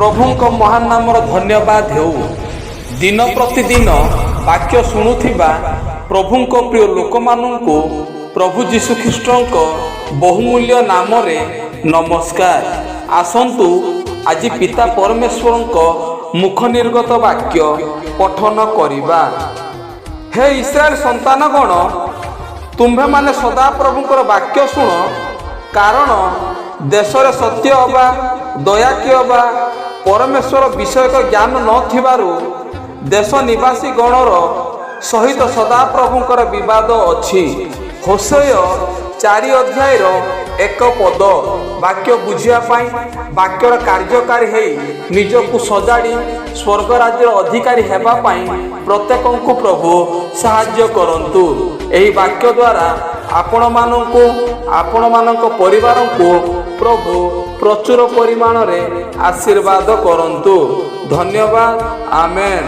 प्रभुंक महान नामर धन्यवाद हेउ। दिन प्रतिदिन वाक्य शुणुथिबा प्रभुंक प्रिय लोक मानंकु प्रभु जीशु ख्रीष्टंक बहुमूल्य नाम रे नमस्कार। आसंतु आज पिता परमेश्वरंक मुख निर्गत वाक्य पठन करिबा। हे इस्राएल संतानगण, तुम्भे माने सदा प्रभुंकर वाक्य शुण, कारण देशरे सत्य अबा दया कि अबा परमेश्वर विषयक ज्ञान नथिबारु देश निवासी गणर सहित सदा प्रभुंकर विवाद अछि। होसेय 4 अध्यायर 1 पद वाक्य बुझिया पाई वाक्यर कार्यकारी हेई निजकु सजाड़ी स्वर्ग राज्यर अधिकारी हेबा पाई प्रत्येकंकु प्रभु साहाय्य करंतु। एही वाक्य द्वारा आपण मानंकु आपण मानंक परिवारंकु प्रभु प्रचुर परिमाण रे आशीर्वाद करंतु। धन्यवाद। आमेन।